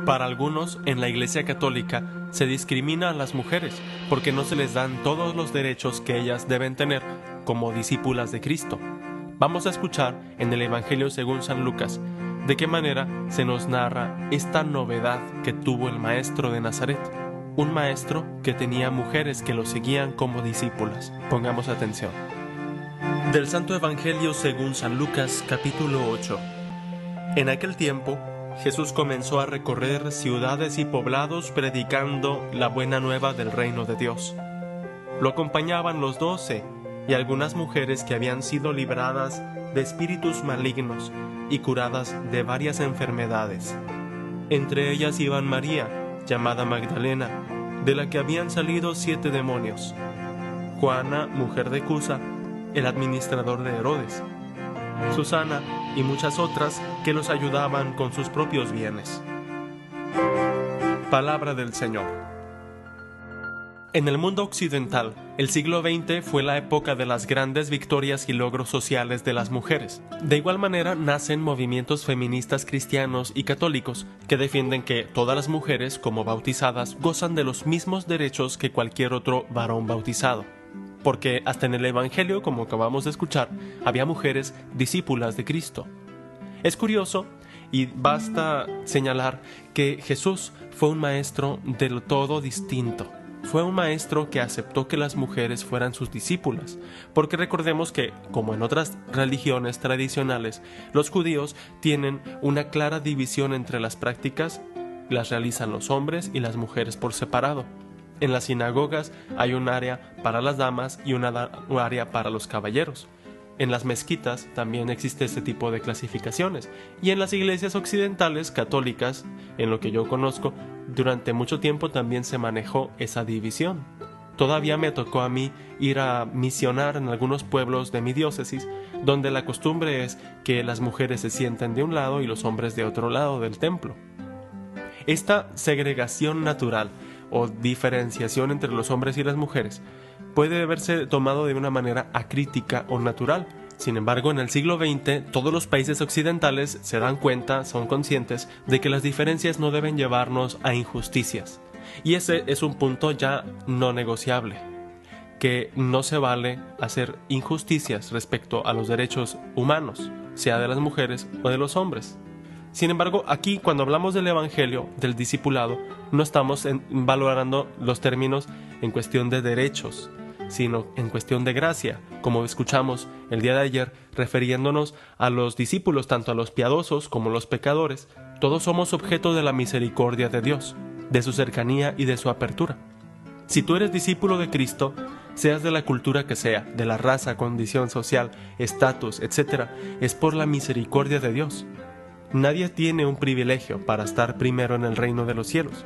Para algunos, en la Iglesia Católica, se discrimina a las mujeres porque no se les dan todos los derechos que ellas deben tener como discípulas de Cristo. Vamos a escuchar en el Evangelio según San Lucas de qué manera se nos narra esta novedad que tuvo el maestro de Nazaret, un maestro que tenía mujeres que lo seguían como discípulas. Pongamos atención. Del Santo Evangelio según San Lucas, capítulo 8. En aquel tiempo, Jesús comenzó a recorrer ciudades y poblados predicando la buena nueva del reino de Dios. Lo acompañaban los 12 y algunas mujeres que habían sido libradas de espíritus malignos y curadas de varias enfermedades. Entre ellas iban María, llamada Magdalena, de la que habían salido 7 demonios; Juana, mujer de Cusa, el administrador de Herodes; Susana y muchas otras que los ayudaban con sus propios bienes. Palabra del Señor. En el mundo occidental, el siglo XX fue la época de las grandes victorias y logros sociales de las mujeres. De igual manera, nacen movimientos feministas cristianos y católicos que defienden que todas las mujeres, como bautizadas, gozan de los mismos derechos que cualquier otro varón bautizado. Porque hasta en el Evangelio, como acabamos de escuchar, había mujeres discípulas de Cristo. Es curioso y basta señalar que Jesús fue un maestro del todo distinto. Fue un maestro que aceptó que las mujeres fueran sus discípulas, porque recordemos que, como en otras religiones tradicionales, los judíos tienen una clara división entre las prácticas, las realizan los hombres y las mujeres por separado. En las sinagogas hay un área para las damas y un área para los caballeros. En las mezquitas también existe este tipo de clasificaciones. Y en las iglesias occidentales católicas, en lo que yo conozco, durante mucho tiempo también se manejó esa división. Todavía me tocó a mí ir a misionar en algunos pueblos de mi diócesis, donde la costumbre es que las mujeres se sienten de un lado y los hombres de otro lado del templo. Esta segregación natural o diferenciación entre los hombres y las mujeres puede verse tomado de una manera acrítica o natural. Sin embargo, en el siglo XX, todos los países occidentales se dan cuenta, son conscientes de que las diferencias no deben llevarnos a injusticias. Y ese es un punto ya no negociable, que no se vale hacer injusticias respecto a los derechos humanos, sea de las mujeres o de los hombres. Sin embargo, aquí cuando hablamos del Evangelio, del discipulado, no estamos valorando los términos en cuestión de derechos, sino en cuestión de gracia, como escuchamos el día de ayer, refiriéndonos a los discípulos, tanto a los piadosos como a los pecadores. Todos somos objeto de la misericordia de Dios, de su cercanía y de su apertura. Si tú eres discípulo de Cristo, seas de la cultura que sea, de la raza, condición social, estatus, etc., es por la misericordia de Dios. Nadie tiene un privilegio para estar primero en el reino de los cielos.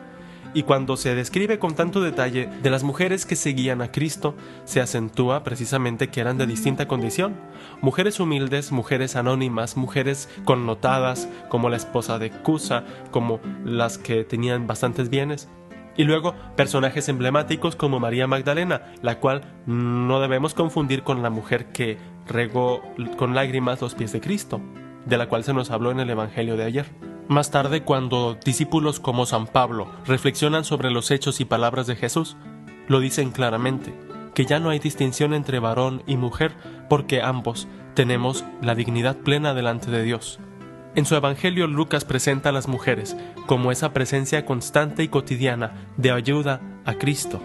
Y cuando se describe con tanto detalle de las mujeres que seguían a Cristo, se acentúa precisamente que eran de distinta condición. Mujeres humildes, mujeres anónimas, mujeres connotadas, como la esposa de Cusa, como las que tenían bastantes bienes. Y luego personajes emblemáticos como María Magdalena, la cual no debemos confundir con la mujer que regó con lágrimas los pies de Cristo, de la cual se nos habló en el Evangelio de ayer. Más tarde, cuando discípulos como San Pablo reflexionan sobre los hechos y palabras de Jesús, lo dicen claramente, que ya no hay distinción entre varón y mujer, porque ambos tenemos la dignidad plena delante de Dios. En su Evangelio, Lucas presenta a las mujeres como esa presencia constante y cotidiana de ayuda a Cristo.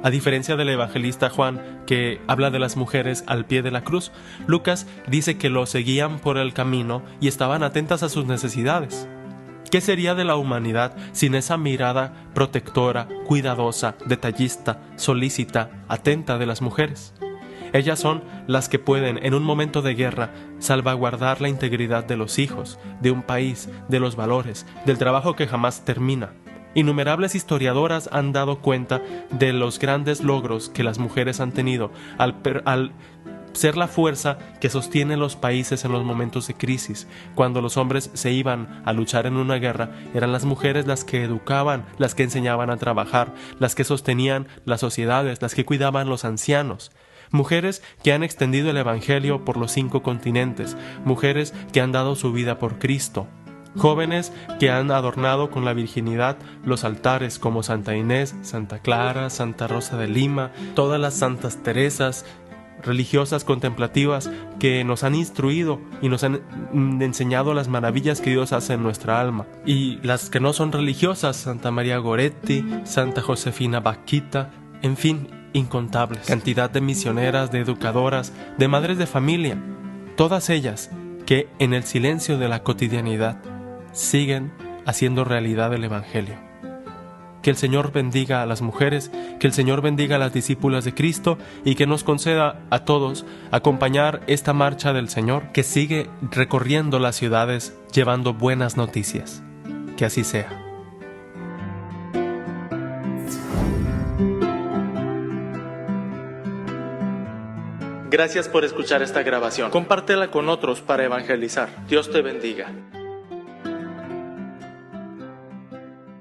A diferencia del evangelista Juan, que habla de las mujeres al pie de la cruz, Lucas dice que lo seguían por el camino y estaban atentas a sus necesidades. ¿Qué sería de la humanidad sin esa mirada protectora, cuidadosa, detallista, solícita, atenta de las mujeres? Ellas son las que pueden, en un momento de guerra, salvaguardar la integridad de los hijos, de un país, de los valores, del trabajo que jamás termina. Innumerables historiadoras han dado cuenta de los grandes logros que las mujeres han tenido al ser la fuerza que sostiene los países en los momentos de crisis. Cuando los hombres se iban a luchar en una guerra, eran las mujeres las que educaban, las que enseñaban a trabajar, las que sostenían las sociedades, las que cuidaban los ancianos. Mujeres que han extendido el Evangelio por los 5 continentes, mujeres que han dado su vida por Cristo. Jóvenes que han adornado con la virginidad los altares como Santa Inés, Santa Clara, Santa Rosa de Lima, todas las Santas Teresas, religiosas contemplativas que nos han instruido y nos han enseñado las maravillas que Dios hace en nuestra alma. Y las que no son religiosas, Santa María Goretti, Santa Josefina Bakhita, en fin, incontables. Cantidad de misioneras, de educadoras, de madres de familia, todas ellas que en el silencio de la cotidianidad siguen haciendo realidad el Evangelio. Que el Señor bendiga a las mujeres, que el Señor bendiga a las discípulas de Cristo y que nos conceda a todos acompañar esta marcha del Señor que sigue recorriendo las ciudades llevando buenas noticias. Que así sea. Gracias por escuchar esta grabación. Compártela con otros para evangelizar. Dios te bendiga.